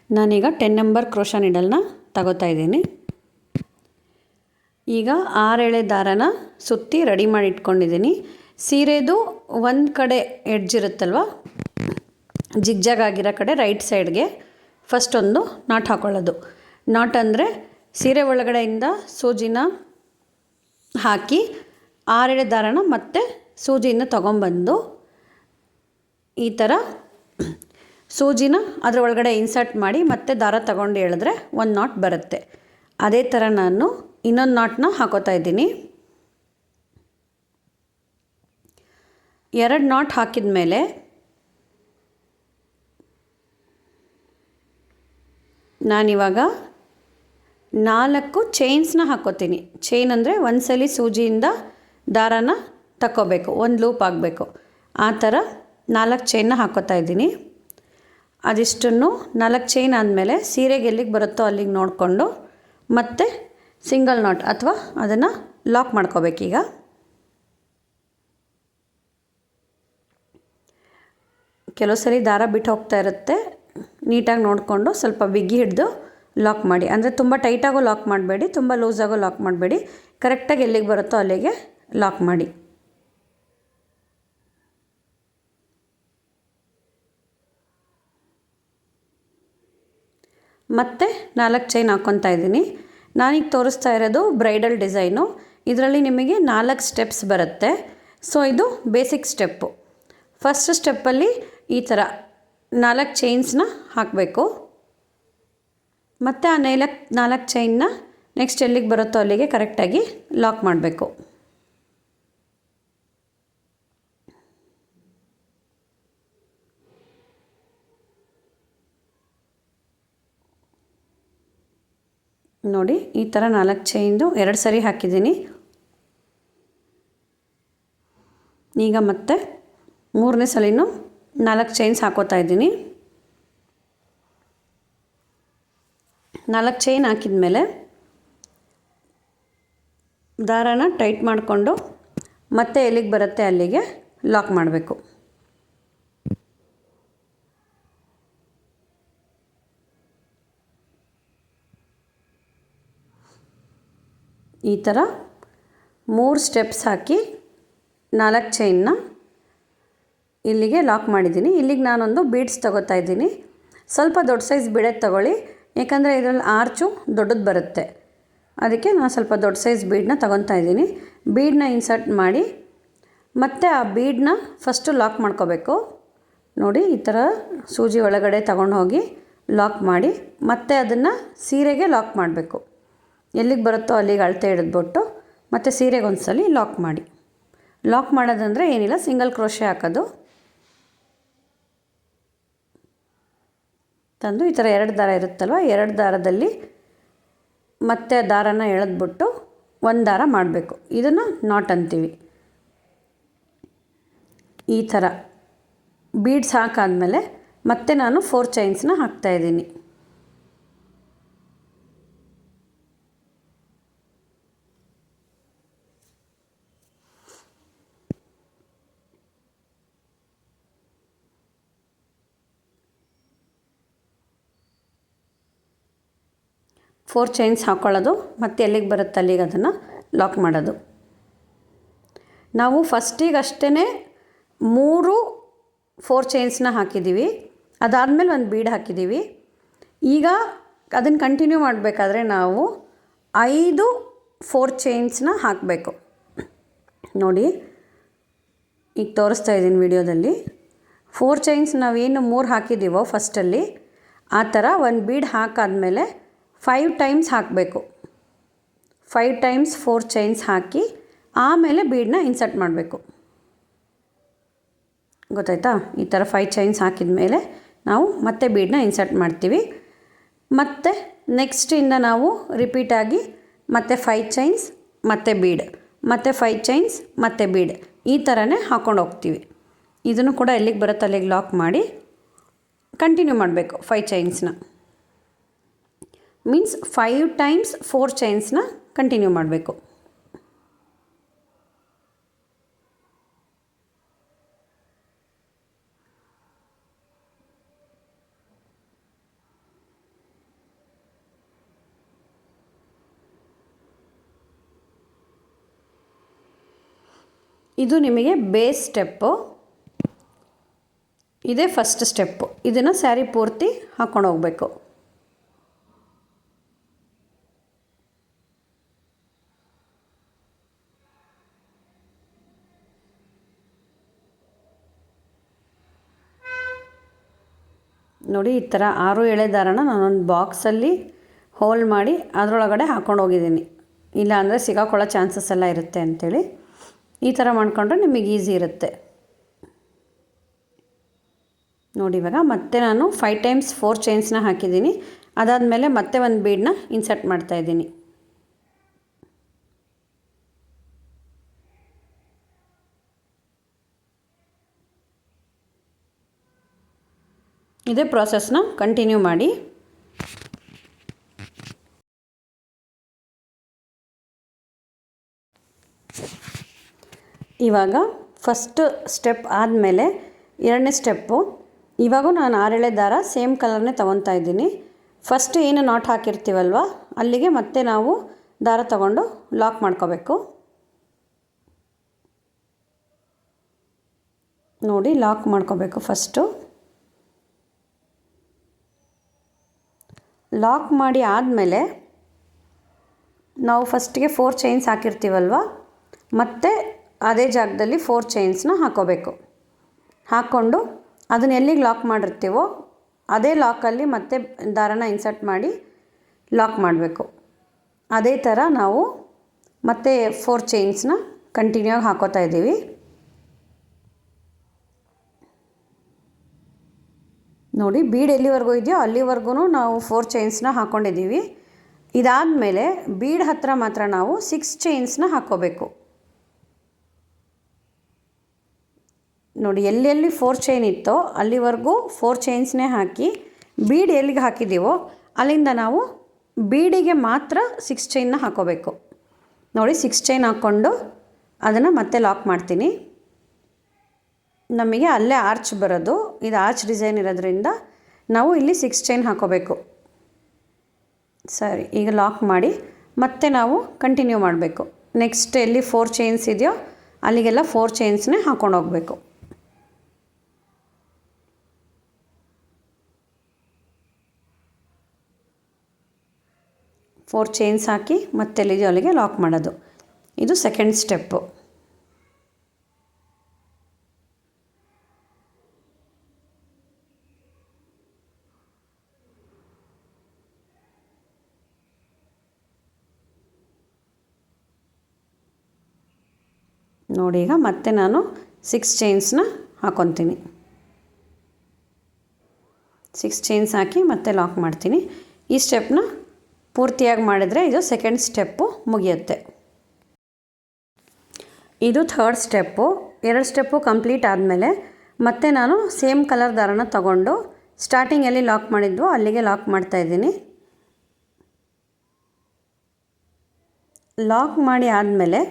ನಾನೀಗ 10 number crochet ನೀಡಲ್ನ ತಗೋತಾ ಇದ್ದೀನಿ. ಈಗ 6 ಎಳೆ ದಾರನ ಸುತ್ತಿ ರೆಡಿ ಮಾಡಿ ಇಟ್ಕೊಂಡಿದ್ದೀನಿ. ಸೀರೆದು ಒಂದು ಕಡೆ ಎಡ್ಜ್ ಇರುತ್ತಲ್ವ, ಜಿಗ್ಜಾಗ್ ಆಗಿರೋ ಕಡೆ ರೈಟ್ ಸೈಡ್ಗೆ ಫಸ್ಟ್ ಒಂದು ನಾಟ್ ಹಾಕೊಳ್ಳೋದು. ನಾಟ್ ಅಂದರೆ ಸೀರೆ ಒಳಗಡೆಯಿಂದ ಸೂಜಿನ ಹಾಕಿ 6 ಎಳೆ ದಾರನ ಮತ್ತೆ ಸೂಜಿನ ತೊಗೊಂಬಂದು ಈ ಥರ ಸೂಜಿನ ಅದರ ಒಳಗಡೆ ಇನ್ಸರ್ಟ್ ಮಾಡಿ ಮತ್ತೆ ದಾರ ತಗೊಂಡು ಎಳೆದ್ರೆ ಒಂದು ನಾಟ್ ಬರುತ್ತೆ. ಅದೇ ಥರ ನಾನು ಇನ್ನೊಂದು ನಾಟ್ನ ಹಾಕೋತಾ ಇದ್ದೀನಿ. 2 ನಾಟ್ ಹಾಕಿದ ಮೇಲೆ ನಾನಿವಾಗ 4 ಚೈನ್ಸ್ನ ಹಾಕೋತೀನಿ. ಚೈನ್ ಅಂದರೆ ಒಂದ್ಸಲಿ ಸೂಜಿಯಿಂದ ದಾರನ ತಕ್ಕೋಬೇಕು, ಒಂದು ಲೂಪ್ ಆಗಬೇಕು. ಆ ಥರ 4 ಚೈನ್ನ ಹಾಕೋತಾ ಇದ್ದೀನಿ. ಅದಿಷ್ಟನ್ನು 4 ಚೈನ್ ಆದಮೇಲೆ ಸೀರೆಗೆ ಎಲ್ಲಿಗೆ ಬರುತ್ತೋ ಅಲ್ಲಿಗೆ ನೋಡಿಕೊಂಡು ಮತ್ತೆ ಸಿಂಗಲ್ ನಾಟ್ ಅಥವಾ ಅದನ್ನು ಲಾಕ್ ಮಾಡ್ಕೋಬೇಕೀಗ. ಕೆಲವು ಸರಿ ದಾರ ಬಿಟ್ಟು ಹೋಗ್ತಾ ಇರುತ್ತೆ, ನೀಟಾಗಿ ನೋಡಿಕೊಂಡು ಸ್ವಲ್ಪ ಬಿಗಿ ಹಿಡಿದು ಲಾಕ್ ಮಾಡಿ. ಅಂದರೆ ತುಂಬ ಟೈಟಾಗೂ ಲಾಕ್ ಮಾಡಬೇಡಿ, ತುಂಬ ಲೂಸಾಗೂ ಲಾಕ್ ಮಾಡಬೇಡಿ. ಕರೆಕ್ಟಾಗಿ ಎಲ್ಲಿಗೆ ಬರುತ್ತೋ ಅಲ್ಲಿಗೆ ಲಾಕ್ ಮಾಡಿ. ಮತ್ತು 4 ಚೈನ್ ಹಾಕ್ಕೊತಾ ಇದ್ದೀನಿ. ನಾನೀಗ ತೋರಿಸ್ತಾ ಇರೋದು ಬ್ರೈಡಲ್ ಡಿಸೈನು. ಇದರಲ್ಲಿ ನಿಮಗೆ 4 ಸ್ಟೆಪ್ಸ್ ಬರುತ್ತೆ. ಸೊ ಇದು ಬೇಸಿಕ್ ಸ್ಟೆಪ್ಪು. ಫಸ್ಟ್ ಸ್ಟೆಪ್ಪಲ್ಲಿ ಈ ಥರ 4 ಚೈನ್ಸ್ನ ಹಾಕಬೇಕು. ಮತ್ತು ಆ 4 ಚೈನ್ನ ನೆಕ್ಸ್ಟ್ ಎಲ್ಲಿಗೆ ಬರುತ್ತೋ ಅಲ್ಲಿಗೆ ಕರೆಕ್ಟಾಗಿ ಲಾಕ್ ಮಾಡಬೇಕು. ನೋಡಿ, ಈ ಥರ 4 ಚೈನ್ದು 2 ಸರಿ ಹಾಕಿದ್ದೀನಿ. ಈಗ ಮತ್ತೆ 3ನೇ ಸಲಿನೂ 4 ಚೈನ್ಸ್ ಹಾಕೋತಾ ಇದ್ದೀನಿ. 4 ಚೈನ್ ಹಾಕಿದ ಮೇಲೆ ದಾರಾನ ಟೈಟ್ ಮಾಡಿಕೊಂಡು ಮತ್ತೆ ಎಲ್ಲಿಗೆ ಬರುತ್ತೆ ಅಲ್ಲಿಗೆ ಲಾಕ್ ಮಾಡಬೇಕು. ಈ ಥರ 3 ಸ್ಟೆಪ್ಸ್ ಹಾಕಿ 4 ಚೈನ್ನ ಇಲ್ಲಿಗೆ ಲಾಕ್ ಮಾಡಿದ್ದೀನಿ. ಇಲ್ಲಿಗೆ ನಾನೊಂದು ಬೀಡ್ಸ್ ತೊಗೋತಾ ಇದ್ದೀನಿ. ಸ್ವಲ್ಪ ದೊಡ್ಡ ಸೈಜ್ ಬೀಡೇ ತೊಗೊಳ್ಳಿ, ಯಾಕಂದರೆ ಇದರಲ್ಲಿ ಆರ್ಚು ದೊಡ್ಡದು ಬರುತ್ತೆ. ಅದಕ್ಕೆ ನಾನು ಸ್ವಲ್ಪ ದೊಡ್ಡ ಸೈಜ್ ಬೀಡನ್ನ ತೊಗೊತಾ ಇದ್ದೀನಿ. ಬೀಡನ್ನ ಇನ್ಸರ್ಟ್ ಮಾಡಿ ಮತ್ತು ಆ ಬೀಡನ್ನ ಫಸ್ಟು ಲಾಕ್ ಮಾಡ್ಕೋಬೇಕು. ನೋಡಿ, ಈ ಥರ ಸೂಜಿ ಒಳಗಡೆ ತಗೊಂಡು ಹೋಗಿ ಲಾಕ್ ಮಾಡಿ ಮತ್ತೆ ಅದನ್ನು ಸೀರೆಗೆ ಲಾಕ್ ಮಾಡಬೇಕು. ಎಲ್ಲಿಗೆ ಬರುತ್ತೋ ಅಲ್ಲಿಗೆ ಅಳತೆ ಹಿಡಿದ್ಬಿಟ್ಟು ಮತ್ತು ಸೀರೆಗೆ ಒಂದು ಸಲ ಲಾಕ್ ಮಾಡಿ. ಲಾಕ್ ಮಾಡೋದಂದರೆ ಏನಿಲ್ಲ, ಸಿಂಗಲ್ ಕ್ರೋಶೆ ಹಾಕೋದು. ತಂದು ಈ ಥರ 2 ದಾರ ಇರುತ್ತಲ್ವ, 2 ದಾರದಲ್ಲಿ ಮತ್ತೆ ದಾರನ ಎಳೆದ್ಬಿಟ್ಟು ಒಂದು ದಾರ ಮಾಡಬೇಕು. ಇದನ್ನು ನಾಟ್ ಅಂತೀವಿ. ಈ ಥರ ಬೀಡ್ಸ್ ಹಾಕಾದ್ಮೇಲೆ ಮತ್ತೆ ನಾನು 4 ಚೈನ್ಸ್ನ ಹಾಕ್ತಾಯಿದ್ದೀನಿ. ಫೋರ್ ಚೈನ್ಸ್ ಹಾಕ್ಕೊಳ್ಳೋದು, ಮತ್ತು ಎಲ್ಲಿಗೆ ಬರುತ್ತೆ ಅಲ್ಲಿಗೆ ಅದನ್ನು ಲಾಕ್ ಮಾಡೋದು. ನಾವು ಫಸ್ಟಿಗೆ ಅಷ್ಟೇ 3 4 ಚೈನ್ಸ್ನ ಹಾಕಿದ್ದೀವಿ. ಅದಾದಮೇಲೆ ಒಂದು ಬೀಡ್ ಹಾಕಿದ್ದೀವಿ. ಈಗ ಅದನ್ನು ಕಂಟಿನ್ಯೂ ಮಾಡಬೇಕಾದ್ರೆ ನಾವು 5 4 ಚೈನ್ಸ್ನ ಹಾಕಬೇಕು. ನೋಡಿ, ಈಗ ತೋರಿಸ್ತಾ ಇದ್ದೀನಿ ವಿಡಿಯೋದಲ್ಲಿ. 4 ಚೈನ್ಸ್ ನಾವೇನು 3 ಹಾಕಿದ್ದೀವೋ ಫಸ್ಟಲ್ಲಿ, ಆ ಥರ ಒಂದು ಬೀಡ್ ಹಾಕಾದ್ಮೇಲೆ 5 ಟೈಮ್ಸ್ ಹಾಕಬೇಕು. 5 ಟೈಮ್ಸ್ 4 ಚೈನ್ಸ್ ಹಾಕಿ ಆಮೇಲೆ ಬೀಡನ್ನ ಇನ್ಸರ್ಟ್ ಮಾಡಬೇಕು. ಗೊತ್ತಾಯ್ತಾ? ಈ ಥರ 5 ಚೈನ್ಸ್ ಹಾಕಿದ ಮೇಲೆ ನಾವು ಮತ್ತೆ ಬೀಡನ್ನ ಇನ್ಸರ್ಟ್ ಮಾಡ್ತೀವಿ. ಮತ್ತು ನೆಕ್ಸ್ಟಿಂದ ನಾವು ರಿಪೀಟಾಗಿ ಮತ್ತೆ 5 ಚೈನ್ಸ್ ಮತ್ತು ಬೀಡ್, ಮತ್ತು 5 ಚೈನ್ಸ್ ಮತ್ತು ಬೀಡ್, ಈ ಥರನೇ ಹಾಕ್ಕೊಂಡು ಹೋಗ್ತೀವಿ. ಇದನ್ನು ಕೂಡ ಎಲ್ಲಿಗೆ ಬರುತ್ತೆ ಅಲ್ಲಿಗೆ ಲಾಕ್ ಮಾಡಿ ಕಂಟಿನ್ಯೂ ಮಾಡಬೇಕು. 5 ಚೈನ್ಸ್ನ ಮೀನ್ಸ್ 5 ಟೈಮ್ಸ್ 4 ಚೈನ್ಸ್ನ ಕಂಟಿನ್ಯೂ ಮಾಡಬೇಕು. ಇದು ನಿಮಗೆ ಬೇಸ್ ಸ್ಟೆಪ್ಪು. ಇದೇ ಫಸ್ಟ್ ಸ್ಟೆಪ್ಪು. ಇದನ್ನು ಸ್ಯಾರಿ ಪೂರ್ತಿ ಹಾಕ್ಕೊಂಡು ಹೋಗಬೇಕು. ನೋಡಿ, ಈ ಥರ 6 ಎಳೆ ದಾರನ ನಾನೊಂದು ಬಾಕ್ಸಲ್ಲಿ ಹೋಲ್ ಮಾಡಿ ಅದರೊಳಗಡೆ ಹಾಕ್ಕೊಂಡು ಹೋಗಿದ್ದೀನಿ. ಇಲ್ಲ ಅಂದರೆ ಸಿಗಾಕೊಳ್ಳೋ ಚಾನ್ಸಸ್ ಎಲ್ಲ ಇರುತ್ತೆ ಅಂಥೇಳಿ ಈ ಥರ ಮಾಡ್ಕೊಂಡ್ರೆ ನಿಮಗೆ ಈಸಿ ಇರುತ್ತೆ. ನೋಡಿ, ಇವಾಗ ಮತ್ತೆ ನಾನು 5 ಟೈಮ್ಸ್ 4 ಚೈನ್ಸ್ನ ಹಾಕಿದ್ದೀನಿ. ಅದಾದಮೇಲೆ ಮತ್ತೆ ಒಂದು ಬೀಡನ್ನ ಇನ್ಸರ್ಟ್ ಮಾಡ್ತಾಯಿದ್ದೀನಿ. ಇದೇ ಪ್ರಾಸೆಸ್ನ ಕಂಟಿನ್ಯೂ ಮಾಡಿ. ಇವಾಗ ಫಸ್ಟ್ ಸ್ಟೆಪ್ ಆದಮೇಲೆ ಎರಡನೇ ಸ್ಟೆಪ್ಪು. ಇವಾಗೂ ನಾನು 6 ಎಳೆ ದಾರ ಸೇಮ್ ಕಲರ್ನೇ ತೊಗೊತಾ ಇದ್ದೀನಿ. ಫಸ್ಟ್ ಏನು ನಾಟ್ ಹಾಕಿರ್ತೀವಲ್ವ ಅಲ್ಲಿಗೆ ಮತ್ತೆ ನಾವು ದಾರ ತಗೊಂಡು ಲಾಕ್ ಮಾಡ್ಕೋಬೇಕು. ನೋಡಿ, ಲಾಕ್ ಮಾಡ್ಕೋಬೇಕು. ಫಸ್ಟು ಲಾಕ್ ಮಾಡಿ ಆದಮೇಲೆ ನಾವು ಫಸ್ಟಿಗೆ 4 ಚೈನ್ಸ್ ಹಾಕಿರ್ತೀವಲ್ವ ಮತ್ತು ಅದೇ ಜಾಗದಲ್ಲಿ 4 ಚೈನ್ಸ್ನ ಹಾಕೋಬೇಕು. ಹಾಕ್ಕೊಂಡು ಅದನ್ನ ಎಲ್ಲಿಗೆ ಲಾಕ್ ಮಾಡಿರ್ತೀವೋ ಅದೇ ಲಾಕಲ್ಲಿ ಮತ್ತೆ ದಾರನ ಇನ್ಸರ್ಟ್ ಮಾಡಿ ಲಾಕ್ ಮಾಡಬೇಕು. ಅದೇ ಥರ ನಾವು ಮತ್ತೆ 4 ಚೈನ್ಸ್ನ ಕಂಟಿನ್ಯೂ ಆಗಿ ಹಾಕೋತಾ ಇದ್ದೀವಿ. ನೋಡಿ, ಬೀಡ್ ಎಲ್ಲಿವರೆಗೂ ಇದೆಯೋ ಅಲ್ಲಿವರೆಗೂ ನಾವು 4 ಚೈನ್ಸ್ನ ಹಾಕ್ಕೊಂಡಿದ್ದೀವಿ. ಇದಾದಮೇಲೆ ಬೀಡ್ ಹತ್ತಿರ ಮಾತ್ರ ನಾವು 6 ಚೈನ್ಸ್ನ ಹಾಕ್ಕೋಬೇಕು. ನೋಡಿ, ಎಲ್ಲೆಲ್ಲಿ 4 ಚೈನ್ ಇತ್ತೋ ಅಲ್ಲಿವರೆಗೂ 4 ಚೈನ್ಸ್ನೇ ಹಾಕಿ ಬೀಡ್ ಎಲ್ಲಿಗೆ ಹಾಕಿದ್ದೀವೋ ಅಲ್ಲಿಂದ ನಾವು ಬೀಡಿಗೆ ಮಾತ್ರ 6 ಚೈನ್ನ ಹಾಕ್ಕೋಬೇಕು. ನೋಡಿ, 6 ಚೈನ್ ಹಾಕ್ಕೊಂಡು ಅದನ್ನು ಮತ್ತೆ ಲಾಕ್ ಮಾಡ್ತೀನಿ. ನಮಗೆ ಅಲ್ಲೇ ಆರ್ಚ್ ಬರೋದು. ಇದು ಆರ್ಚ್ ಡಿಸೈನ್ ಇರೋದ್ರಿಂದ ನಾವು ಇಲ್ಲಿ 6 ಚೈನ್ ಹಾಕೋಬೇಕು. ಸರಿ, ಈಗ ಲಾಕ್ ಮಾಡಿ ಮತ್ತೆ ನಾವು ಕಂಟಿನ್ಯೂ ಮಾಡಬೇಕು. ನೆಕ್ಸ್ಟ್ ಎಲ್ಲಿ 4 ಚೈನ್ಸ್ ಇದೆಯೋ ಅಲ್ಲಿಗೆಲ್ಲ 4 ಚೈನ್ಸ್ನೇ ಹಾಕ್ಕೊಂಡು ಹೋಗಬೇಕು. ಫೋರ್ ಚೈನ್ಸ್ ಹಾಕಿ ಮತ್ತೆ ಎಲ್ಲಿದೆಯೋ ಅಲ್ಲಿಗೆ ಲಾಕ್ ಮಾಡೋದು. ಇದು ಸೆಕೆಂಡ್ ಸ್ಟೆಪ್ಪು. ನೋಡಿ, ಈಗ ಮತ್ತೆ ನಾನು 6 ಚೈನ್ಸ್ನ ಹಾಕ್ಕೊತೀನಿ. 6 ಚೈನ್ಸ್ ಹಾಕಿ ಮತ್ತೆ ಲಾಕ್ ಮಾಡ್ತೀನಿ. ಈ ಸ್ಟೆಪ್ನ ಪೂರ್ತಿಯಾಗಿ ಮಾಡಿದರೆ ಇದು ಸೆಕೆಂಡ್ ಸ್ಟೆಪ್ಪು ಮುಗಿಯುತ್ತೆ. ಇದು ಥರ್ಡ್ ಸ್ಟೆಪ್ಪು. 2 ಸ್ಟೆಪ್ಪು ಕಂಪ್ಲೀಟ್ ಆದಮೇಲೆ ಮತ್ತೆ ನಾನು ಸೇಮ್ ಕಲರ್ ದಾರನ ತಗೊಂಡು ಸ್ಟಾರ್ಟಿಂಗಲ್ಲಿ ಲಾಕ್ ಮಾಡಿದ್ವು ಅಲ್ಲಿಗೆ ಲಾಕ್ ಮಾಡ್ತಾಯಿದ್ದೀನಿ. ಲಾಕ್ ಮಾಡಿ ಆದಮೇಲೆ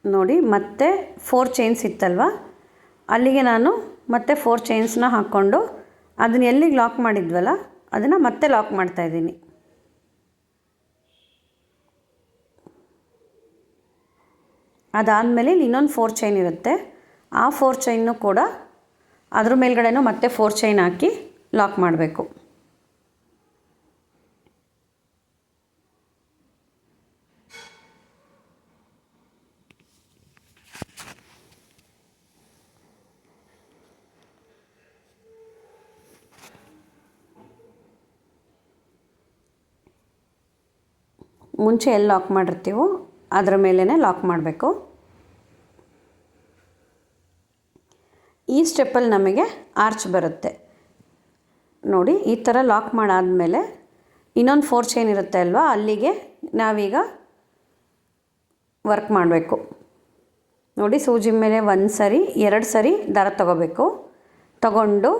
ನೋಡಿ, ಮತ್ತೆ 4 ಚೈನ್ಸ್ ಇತ್ತಲ್ವ ಅಲ್ಲಿಗೆ ನಾನು ಮತ್ತೆ 4 ಚೈನ್ಸ್ನ ಹಾಕ್ಕೊಂಡು ಅದನ್ನ ಎಲ್ಲಿಗೆ ಲಾಕ್ ಮಾಡಿದ್ವಲ್ಲ ಅದನ್ನು ಮತ್ತೆ ಲಾಕ್ ಮಾಡ್ತಾಯಿದ್ದೀನಿ. ಅದಾದಮೇಲೆ ಇಲ್ಲಿ ಇನ್ನೊಂದು 4 ಚೈನ್ ಇರುತ್ತೆ. ಆ 4 ಚೈನ್ನು ಕೂಡ ಅದ್ರ ಮೇಲ್ಗಡೆನೂ ಮತ್ತೆ 4 ಚೈನ್ ಹಾಕಿ ಲಾಕ್ ಮಾಡಬೇಕು. ಮುಂಚೆ ಎಲ್ಲಿ ಲಾಕ್ ಮಾಡಿರ್ತೀವೋ ಅದರ ಮೇಲೇ ಲಾಕ್ ಮಾಡಬೇಕು. ಈ ಸ್ಟೆಪ್ಪಲ್ಲಿ ನಮಗೆ ಆರ್ಚ್ ಬರುತ್ತೆ. ನೋಡಿ, ಈ ಥರ ಲಾಕ್ ಮಾಡಾದಮೇಲೆ ಇನ್ನೊಂದು 4 ಚೈನ್ ಇರುತ್ತೆ ಅಲ್ವಾ ಅಲ್ಲಿಗೆ ನಾವೀಗ ವರ್ಕ್ ಮಾಡಬೇಕು. ನೋಡಿ, ಸೂಜಿ ಮೇಲೆ 1 ಸರಿ 2 ಸರಿ ದಾರ ತಗೋಬೇಕು. ತಗೊಂಡು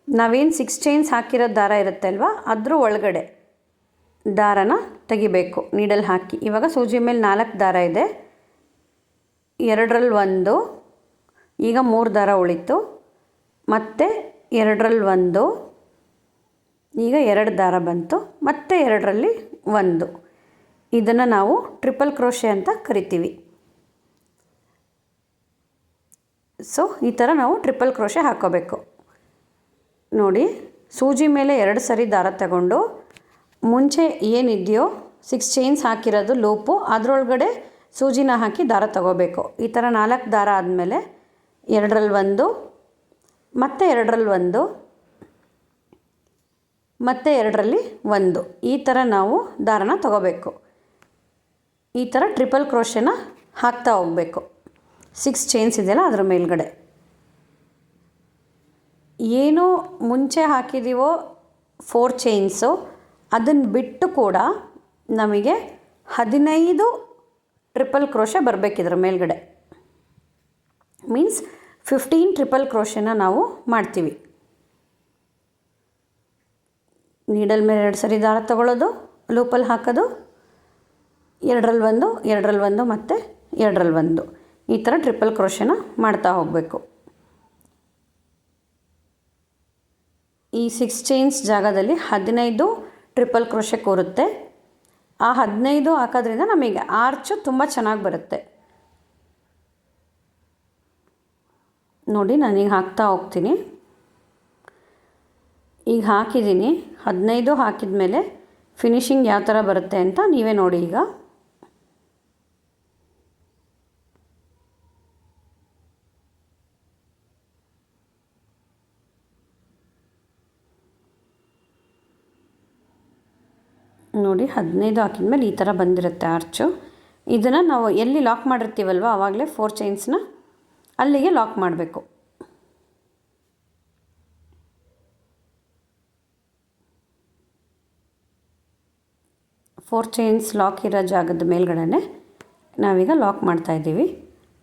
ನಾವೇನು 6 ಚೈನ್ಸ್ ಹಾಕಿರೋ ದಾರ ಇರುತ್ತೆ ಅಲ್ವಾ ಅದ್ರ ಒಳಗಡೆ ದಾರನ ತೆಗಿಬೇಕು ನೀಡಲ್ ಹಾಕಿ. ಇವಾಗ ಸೂಜಿ ಮೇಲೆ 4 ದಾರ ಇದೆ. 2ರಲ್ಲಿ 1, ಈಗ 3 ದಾರ ಉಳಿತು. ಮತ್ತು 2ರಲ್ಲಿ 1, ಈಗ 2 ದಾರ ಬಂತು. ಮತ್ತು 2ರಲ್ಲಿ 1. ಇದನ್ನು ನಾವು ಟ್ರಿಪಲ್ ಕ್ರೋಶೆ ಅಂತ ಕರಿತೀವಿ. ಸೊ ಈ ಥರ ನಾವು ಟ್ರಿಪಲ್ ಕ್ರೋಶೆ ಹಾಕ್ಕೋಬೇಕು. ನೋಡಿ, ಸೂಜಿ ಮೇಲೆ 2 ಸರಿ ದಾರ ತಗೊಂಡು ಮುಂಚೆ ಏನಿದೆಯೋ 6 ಚೈನ್ಸ್ ಹಾಕಿರೋದು ಲೂಪು, ಅದರೊಳಗಡೆ ಸೂಜಿನ ಹಾಕಿ ದಾರ ತಗೋಬೇಕು. ಈ ಥರ 4 ದಾರ ಆದಮೇಲೆ 2ರಲ್ಲಿ 1, ಮತ್ತೆ 2ರಲ್ಲಿ 1, ಮತ್ತು 2ರಲ್ಲಿ 1, ಈ ಥರ ನಾವು ದಾರನ ತಗೋಬೇಕು. ಈ ಥರ ಟ್ರಿಪಲ್ ಕ್ರೋಶೆನ ಹಾಕ್ತಾ ಹೋಗಬೇಕು. 6 ಚೈನ್ಸ್ ಇದೆಯಲ್ಲ ಅದ್ರ ಮೇಲ್ಗಡೆ ಏನು ಮುಂಚೆ ಹಾಕಿದ್ದೀವೋ 4 ಚೈನ್ಸು ಅದನ್ನು ಬಿಟ್ಟು ಕೂಡ ನಮಗೆ 15 ಟ್ರಿಪಲ್ ಕ್ರೋಶೆ ಬರಬೇಕಿದ್ರ ಮೇಲ್ಗಡೆ. ಮೀನ್ಸ್ 15 ಟ್ರಿಪಲ್ ಕ್ರೋಶೆನ ನಾವು ಮಾಡ್ತೀವಿ. ನೀಡಲ್ ಮೇಲೆ 2 ಸರಿ ದಾರ ತಗೊಳ್ಳೋದು, ಲೂಪಲ್ಲಿ ಹಾಕೋದು, 2ರಲ್ಲಿ 1, 2ರಲ್ಲಿ 1 ಮತ್ತು 2ರಲ್ಲಿ 1, ಈ ಥರ ಟ್ರಿಪಲ್ ಕ್ರೋಶೆನ ಮಾಡ್ತಾ ಹೋಗಬೇಕು. ಈ 6 ಚೈನ್ಸ್ ಜಾಗದಲ್ಲಿ 15 ಟ್ರಿಪಲ್ ಕ್ರೋಶೆ ಕೂರುತ್ತೆ. ಆ 15 ಹಾಕೋದ್ರಿಂದ ನಮಗೆ ಆರ್ಚು ತುಂಬ ಚೆನ್ನಾಗಿ ಬರುತ್ತೆ. ನೋಡಿ, ನಾನೀಗ ಹಾಕ್ತಾ ಹೋಗ್ತೀನಿ. ಈಗ ಹಾಕಿದ್ದೀನಿ. 15 ಹಾಕಿದ ಮೇಲೆ ಫಿನಿಶಿಂಗ್ ಯಾವ ಥರ ಬರುತ್ತೆ ಅಂತ ನೀವೇ ನೋಡಿ. ಈಗ ನೋಡಿ, 15 ಹಾಕಿದ ಮೇಲೆ ಈ ಥರ ಬಂದಿರುತ್ತೆ ಆರ್ಚು. ಇದನ್ನು ನಾವು ಎಲ್ಲಿ ಲಾಕ್ ಮಾಡಿರ್ತೀವಲ್ವ ಆವಾಗಲೇ 4 ಚೈನ್ಸ್ನ ಅಲ್ಲಿಗೆ ಲಾಕ್ ಮಾಡಬೇಕು. ಫೋರ್ ಚೈನ್ಸ್ ಲಾಕ್ ಇರೋ ಜಾಗದ ಮೇಲ್ಗಡೆ ನಾವೀಗ ಲಾಕ್ ಮಾಡ್ತಾಯಿದ್ದೀವಿ.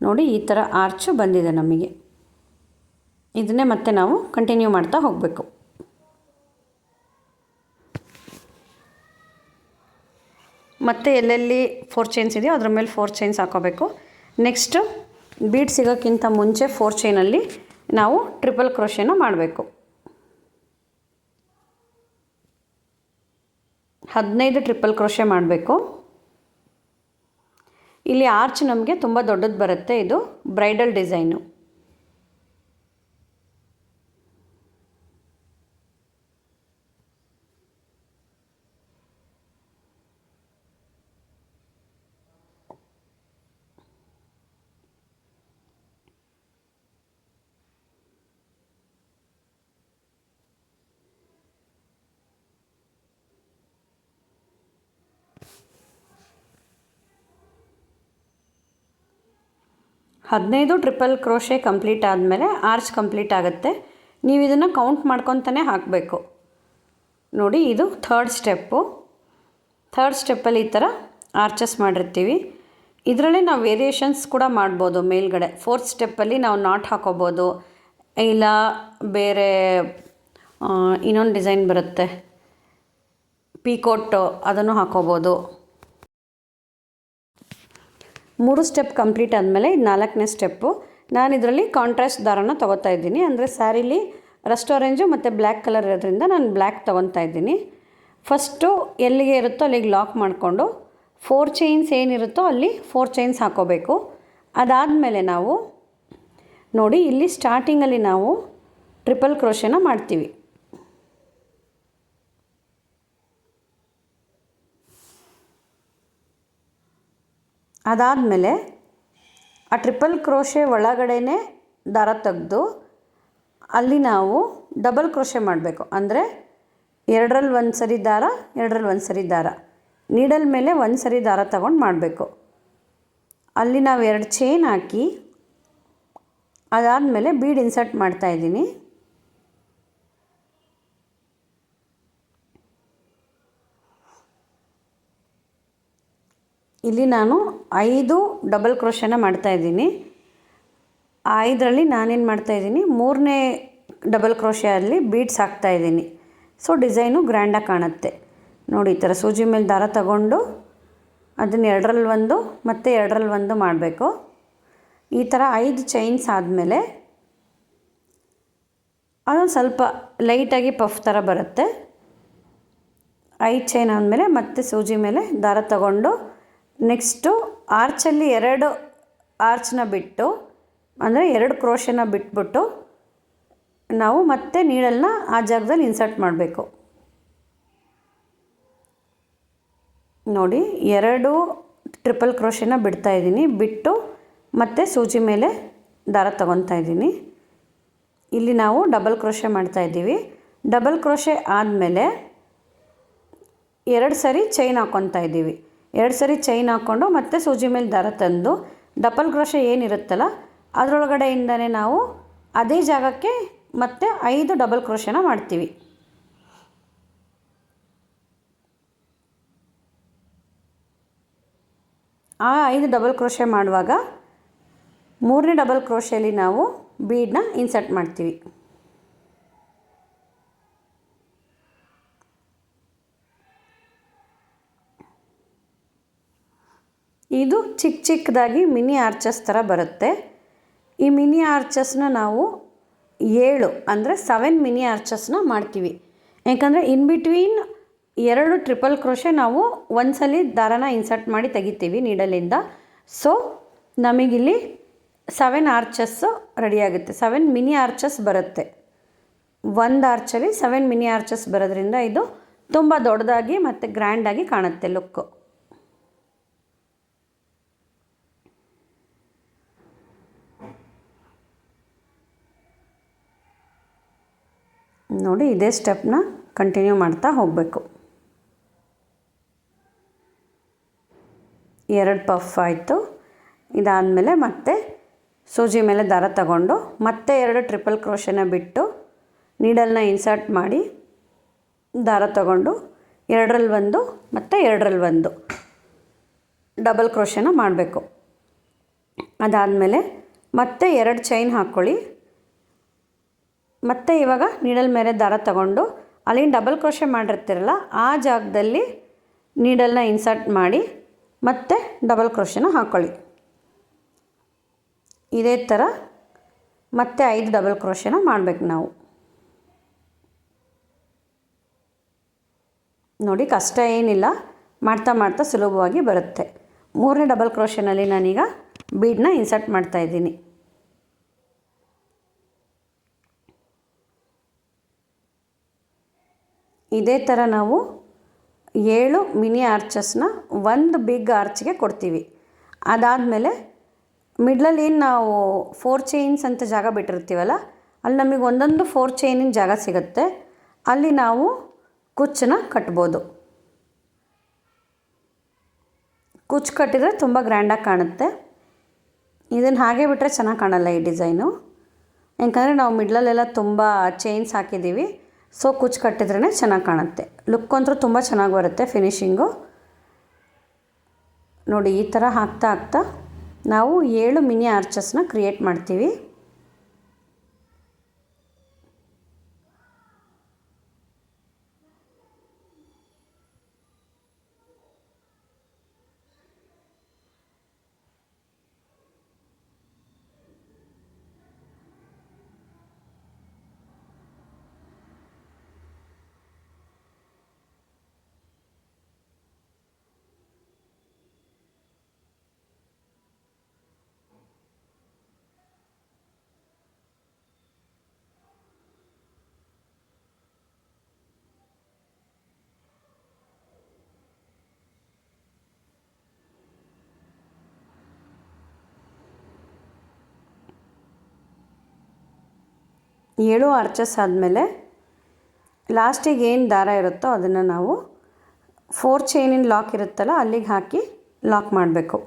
ನೋಡಿ, ಈ ಥರ ಆರ್ಚು ಬಂದಿದೆ ನಮಗೆ. ಇದನ್ನೇ ಮತ್ತೆ ನಾವು ಕಂಟಿನ್ಯೂ ಮಾಡ್ತಾ ಹೋಗಬೇಕು. ಮತ್ತು ಎಲ್ಲೆಲ್ಲಿ 4 ಚೈನ್ಸ್ ಇದೆಯೋ ಅದ್ರ ಮೇಲೆ 4 ಚೈನ್ಸ್ ಹಾಕೋಬೇಕು. ನೆಕ್ಸ್ಟು ಬೀಡ್ ಸಿಗೋಕ್ಕಿಂತ ಮುಂಚೆ 4 ಚೈನಲ್ಲಿ ನಾವು ಟ್ರಿಪಲ್ ಕ್ರೋಶೆನ ಮಾಡಬೇಕು. 15 ಟ್ರಿಪಲ್ ಕ್ರೋಶೆ ಮಾಡಬೇಕು. ಇಲ್ಲಿ ಆರ್ಚ್ ನಮಗೆ ತುಂಬ ದೊಡ್ಡದು ಬರುತ್ತೆ. ಇದು ಬ್ರೈಡಲ್ ಡಿಸೈನು. ಹದಿನೈದು ಟ್ರಿಪಲ್ ಕ್ರೋಶೆ ಕಂಪ್ಲೀಟ್ ಆದಮೇಲೆ ಆರ್ಚ್ ಕಂಪ್ಲೀಟ್ ಆಗುತ್ತೆ. ನೀವು ಇದನ್ನು ಕೌಂಟ್ ಮಾಡ್ಕೊತಾನೆ ಹಾಕಬೇಕು. ನೋಡಿ, ಇದು ಥರ್ಡ್ ಸ್ಟೆಪ್ಪು. ಥರ್ಡ್ ಸ್ಟೆಪ್ಪಲ್ಲಿ ಈ ಥರ ಆರ್ಚಸ್ ಮಾಡಿರ್ತೀವಿ. ಇದರಲ್ಲೇ ನಾವು ವೇರಿಯೇಷನ್ಸ್ ಕೂಡ ಮಾಡ್ಬೋದು. ಮೇಲ್ಗಡೆ 4th ಸ್ಟೆಪ್ಪಲ್ಲಿ ನಾವು ನಾಟ್ ಹಾಕೋಬೋದು, ಇಲ್ಲ ಬೇರೆ ಇನ್ನೊಂದು ಡಿಸೈನ್ ಬರುತ್ತೆ ಪೀಕೋಟ್, ಅದನ್ನು ಹಾಕೋಬೋದು. 3 ಸ್ಟೆಪ್ ಕಂಪ್ಲೀಟ್ ಆದಮೇಲೆ ಇದು 4ನೇ ಸ್ಟೆಪ್ಪು. ನಾನು ಇದರಲ್ಲಿ ಕಾಂಟ್ರಾಸ್ಟ್ ದಾರನ ತೊಗೋತಾ ಇದ್ದೀನಿ. ಅಂದರೆ ಸ್ಯಾರಿಲಿ ರಸ್ಟ್ ಆರೆಂಜು ಮತ್ತು ಬ್ಲ್ಯಾಕ್ ಕಲರ್ ಇರೋದ್ರಿಂದ ನಾನು ಬ್ಲ್ಯಾಕ್ ತೊಗೊತಾ ಇದ್ದೀನಿ. ಫಸ್ಟು ಎಲ್ಲಿಗೆ ಇರುತ್ತೋ ಅಲ್ಲಿಗೆ ಲಾಕ್ ಮಾಡಿಕೊಂಡು 4 ಚೈನ್ಸ್ ಏನಿರುತ್ತೋ ಅಲ್ಲಿ 4 ಚೈನ್ಸ್ ಹಾಕೋಬೇಕು. ಅದಾದಮೇಲೆ ನಾವು ನೋಡಿ, ಇಲ್ಲಿ ಸ್ಟಾರ್ಟಿಂಗಲ್ಲಿ ನಾವು ಟ್ರಿಪಲ್ ಕ್ರೋಶೆನ ಮಾಡ್ತೀವಿ. ಅದಾದಮೇಲೆ ಆ ಟ್ರಿಪಲ್ ಕ್ರೋಶೆ ಒಳಗಡೆನೇ ದಾರ ತೆಗೆದು ಅಲ್ಲಿ ನಾವು ಡಬಲ್ ಕ್ರೋಶೆ ಮಾಡಬೇಕು. ಅಂದರೆ 2ರಲ್ಲಿ 1 ಸರಿ ದಾರ, 2ರಲ್ಲಿ 1 ಸರಿ ದಾರ, ನೀಡಲ್ ಮೇಲೆ 1 ಸರಿ ದಾರ ತಗೊಂಡು ಮಾಡಬೇಕು. ಅಲ್ಲಿ ನಾವು 2 ಚೈನ್ ಹಾಕಿ ಅದಾದಮೇಲೆ ಬೀಡ್ ಇನ್ಸರ್ಟ್ ಮಾಡ್ತಾಯಿದ್ದೀನಿ. ಇಲ್ಲಿ ನಾನು 5 ಡಬಲ್ ಕ್ರೋಶೆನ ಮಾಡ್ತಾಯಿದ್ದೀನಿ. ಆ 5ರಲ್ಲಿ ನಾನೇನು ಮಾಡ್ತಾಯಿದ್ದೀನಿ, 3ನೇ ಡಬಲ್ ಕ್ರೋಶೆಯಲ್ಲಿ ಬೀಡ್ಸ್ ಹಾಕ್ತಾಯಿದ್ದೀನಿ. ಸೊ ಡಿಸೈನು ಗ್ರ್ಯಾಂಡಾಗಿ ಕಾಣುತ್ತೆ. ನೋಡಿ, ಈ ಥರ ಸೂಜಿ ಮೇಲೆ ದಾರ ತಗೊಂಡು ಅದನ್ನು 2ರಲ್ಲಿ 1 ಮತ್ತು 2ರಲ್ಲಿ 1 ಮಾಡಬೇಕು. ಈ ಥರ 5 ಚೈನ್ಸ್ ಆದಮೇಲೆ ಅದೊಂದು ಸ್ವಲ್ಪ ಲೈಟಾಗಿ ಪಫ್ ಥರ ಬರುತ್ತೆ. 5 ಚೈನ್ ಆದಮೇಲೆ ಮತ್ತೆ ಸೂಜಿ ಮೇಲೆ ದಾರ ತಗೊಂಡು ನೆಕ್ಸ್ಟು ಆರ್ಚಲ್ಲಿ 2 ಆರ್ಚನ್ನ ಬಿಟ್ಟು ಅಂದರೆ 2 ಕ್ರೋಶನ ಬಿಟ್ಬಿಟ್ಟು ನಾವು ಮತ್ತೆ ನೀಡಲ್ನ ಆ ಜಾಗದಲ್ಲಿ ಇನ್ಸರ್ಟ್ ಮಾಡಬೇಕು. ನೋಡಿ 2 ಟ್ರಿಪಲ್ ಕ್ರೋಶನ ಬಿಡ್ತಾಯಿದ್ದೀನಿ, ಬಿಟ್ಟು ಮತ್ತೆ ಸೂಜಿ ಮೇಲೆ ದಾರ ತಗೊತಾ ಇದ್ದೀನಿ. ಇಲ್ಲಿ ನಾವು ಡಬಲ್ ಕ್ರೋಶೆ ಮಾಡ್ತಾಯಿದ್ದೀವಿ. ಡಬಲ್ ಕ್ರೋಶೆ ಆದಮೇಲೆ 2 ಸರಿ ಚೈನ್ ಹಾಕ್ಕೊತಾ ಇದ್ದೀವಿ. 2 ಸರಿ ಚೈನ್ ಹಾಕ್ಕೊಂಡು ಮತ್ತೆ ಸೂಜಿ ಮೇಲೆ ದಾರ ತಂದು ಡಬಲ್ ಕ್ರೋಶೆ ಏನಿರುತ್ತಲ್ಲ ಅದರೊಳಗಡೆಯಿಂದನೇ ನಾವು ಅದೇ ಜಾಗಕ್ಕೆ ಮತ್ತೆ 5 ಡಬಲ್ ಕ್ರೋಶನ ಮಾಡ್ತೀವಿ. ಆ 5 ಡಬಲ್ ಕ್ರೋಶೆ ಮಾಡುವಾಗ 3ನೇ ಡಬಲ್ ಕ್ರೋಶೆಯಲ್ಲಿ ನಾವು ಬೀಡನ್ನ ಇನ್ಸರ್ಟ್ ಮಾಡ್ತೀವಿ. ಇದು ಚಿಕ್ಕದಾಗಿ ಮಿನಿ ಆರ್ಚಸ್ ಥರ ಬರುತ್ತೆ. ಈ ಮಿನಿ ಆರ್ಚಸ್ನ ನಾವು 7 ಅಂದರೆ 7 ಮಿನಿ ಆರ್ಚಸ್ನ ಮಾಡ್ತೀವಿ. ಯಾಕಂದರೆ ಇನ್ ಬಿಟ್ವೀನ್ 2 ಟ್ರಿಪಲ್ ಕ್ರೋಶೆ ನಾವು ಒಂದ್ಸಲಿ ದಾರನ ಇನ್ಸರ್ಟ್ ಮಾಡಿ ತೆಗಿತೀವಿ ನೀಡಲಿಂದ. ಸೊ ನಮಗಿಲ್ಲಿ 7 ಆರ್ಚಸ್ಸು ರೆಡಿಯಾಗುತ್ತೆ. 7 ಮಿನಿ ಆರ್ಚಸ್ ಬರುತ್ತೆ. ಒಂದು ಆರ್ಚಲ್ಲಿ 7 ಮಿನಿ ಆರ್ಚಸ್ ಬರೋದ್ರಿಂದ ಇದು ತುಂಬ ದೊಡ್ಡದಾಗಿ ಮತ್ತು ಗ್ರ್ಯಾಂಡಾಗಿ ಕಾಣುತ್ತೆ ಲುಕ್ಕು. ನೋಡಿ ಇದೇ ಸ್ಟೆಪ್ನ ಕಂಟಿನ್ಯೂ ಮಾಡ್ತಾ ಹೋಗಬೇಕು. 2 ಪಫ್ ಆಯಿತು. ಇದಾದಮೇಲೆ ಮತ್ತೆ ಸೂಜಿ ಮೇಲೆ ದಾರ ತಗೊಂಡು ಮತ್ತೆ 2 ಟ್ರಿಪಲ್ ಕ್ರೋಶನ ಬಿಟ್ಟು ನೀಡಲ್ನ ಇನ್ಸರ್ಟ್ ಮಾಡಿ ದಾರ ತಗೊಂಡು 2ರಲ್ಲಿ 1 ಮತ್ತು 2ರಲ್ಲಿ 1 ಡಬಲ್ ಕ್ರೋಶನ ಮಾಡಬೇಕು. ಅದಾದಮೇಲೆ ಮತ್ತೆ 2 ಚೈನ್ ಹಾಕ್ಕೊಳ್ಳಿ. ಮತ್ತು ಇವಾಗ ನೀಡಲ್ ಮೇಲೆ ದಾರ ತಗೊಂಡು ಅಲ್ಲಿಂದ ಡಬಲ್ ಕ್ರೋಶೆ ಮಾಡಿರ್ತೀರಲ್ಲ ಆ ಜಾಗದಲ್ಲಿ ನೀಡಲ್ನ ಇನ್ಸರ್ಟ್ ಮಾಡಿ ಮತ್ತೆ ಡಬಲ್ ಕ್ರೋಶನ ಹಾಕ್ಕೊಳ್ಳಿ. ಇದೇ ಥರ ಮತ್ತೆ 5 ಡಬಲ್ ಕ್ರೋಶನ ಮಾಡಬೇಕು ನಾವು. ನೋಡಿ ಕಷ್ಟ ಏನಿಲ್ಲ, ಮಾಡ್ತಾ ಮಾಡ್ತಾ ಸುಲಭವಾಗಿ ಬರುತ್ತೆ. 3ನೇ ಡಬಲ್ ಕ್ರೋಶನಲ್ಲಿ ನಾನೀಗ ಬೀಡನ್ನ ಇನ್ಸರ್ಟ್ ಮಾಡ್ತಾಯಿದ್ದೀನಿ. ಇದೇ ಥರ ನಾವು 7 ಮಿನಿ ಆರ್ಚಸ್ನ ಒಂದು ಬಿಗ್ ಆರ್ಚ್ಗೆ ಕೊಡ್ತೀವಿ. ಅದಾದಮೇಲೆ ಮಿಡ್ಲಲ್ಲಿ ಏನು ನಾವು 4 ಚೈನ್ಸ್ ಅಂತ ಜಾಗ ಬಿಟ್ಟಿರ್ತೀವಲ್ಲ ಅಲ್ಲಿ ನಮಗೆ ಒಂದೊಂದು 4 ಚೈನಿನ ಜಾಗ ಸಿಗುತ್ತೆ. ಅಲ್ಲಿ ನಾವು ಕುಚ್ಚನ್ನ ಕಟ್ಬೋದು. ಕುಚ್ಚು ಕಟ್ಟಿದರೆ ತುಂಬ ಗ್ರ್ಯಾಂಡಾಗಿ ಕಾಣುತ್ತೆ. ಇದನ್ನು ಹಾಗೆ ಬಿಟ್ಟರೆ ಚೆನ್ನಾಗಿ ಕಾಣಲ್ಲ ಈ ಡಿಸೈನು. ಯಾಕಂದರೆ ನಾವು ಮಿಡ್ಲಲ್ಲೆಲ್ಲ ತುಂಬ ಚೈನ್ಸ್ ಹಾಕಿದ್ದೀವಿ. ಸೊ ಕುಚ್ಚು ಕಟ್ಟಿದ್ರೇ ಚೆನ್ನಾಗಿ ಕಾಣುತ್ತೆ. ಲುಕ್ ಅಂತೂ ತುಂಬ ಚೆನ್ನಾಗಿ ಬರುತ್ತೆ ಫಿನಿಶಿಂಗು. ನೋಡಿ ಈ ಥರ ಹಾಕ್ತಾ ಹಾಕ್ತಾ ನಾವು 7 ಮಿನಿ ಆರ್ಚಸ್ನ ಕ್ರಿಯೇಟ್ ಮಾಡ್ತೀವಿ. ಏಳು ಆರ್ಚಸ್ ಆದಮೇಲೆ ಲಾಸ್ಟಿಗೆ ಏನು ದಾರ ಇರುತ್ತೋ ಅದನ್ನು ನಾವು 4 ಚೈನಿನ ಲಾಕ್ ಇರುತ್ತಲ್ಲ ಅಲ್ಲಿಗೆ ಹಾಕಿ ಲಾಕ್ ಮಾಡಬೇಕು.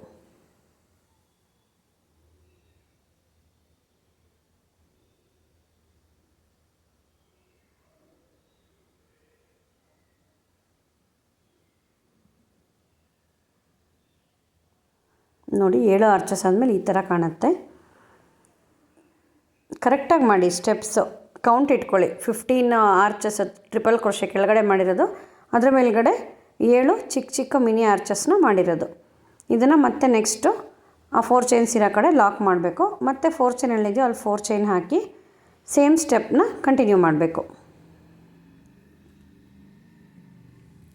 ನೋಡಿ 7 ಆರ್ಚಸ್ ಆದಮೇಲೆ ಈ ಥರ ಕಾಣುತ್ತೆ. ಕರೆಕ್ಟಾಗಿ ಮಾಡಿ ಸ್ಟೆಪ್ಸು ಕೌಂಟ್ ಇಟ್ಕೊಳ್ಳಿ. 15 ಆರ್ಚಸ್ ಟ್ರಿಪಲ್ ಕ್ರೋಶೆ ಕೆಳಗಡೆ ಮಾಡಿರೋದು, ಅದರ ಮೇಲ್ಗಡೆ 7 ಚಿಕ್ಕ ಚಿಕ್ಕ ಮಿನಿ ಆರ್ಚಸ್ನ ಮಾಡಿರೋದು. ಇದನ್ನು ಮತ್ತೆ ನೆಕ್ಸ್ಟು ಆ 4 ಚೈನ್ಸ್ ಇರೋ ಕಡೆ ಲಾಕ್ ಮಾಡಬೇಕು. ಮತ್ತು 4 ಚೈನ್ ಎಲ್ಲಿದೆಯೋ ಅಲ್ಲಿ 4 ಚೈನ್ ಹಾಕಿ ಸೇಮ್ ಸ್ಟೆಪ್ನ ಕಂಟಿನ್ಯೂ ಮಾಡಬೇಕು.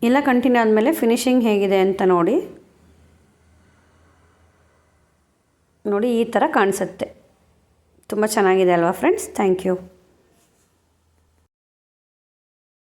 ಎಲ್ಲ ಕಂಟಿನ್ಯೂ ಆದಮೇಲೆ ಫಿನಿಶಿಂಗ್ ಹೇಗಿದೆ ಅಂತ ನೋಡಿ ಈ ಥರ ಕಾಣಿಸುತ್ತೆ. ತುಂಬ ಚೆನ್ನಾಗಿದೆ ಅಲ್ವಾ ಫ್ರೆಂಡ್ಸ್? Thank you.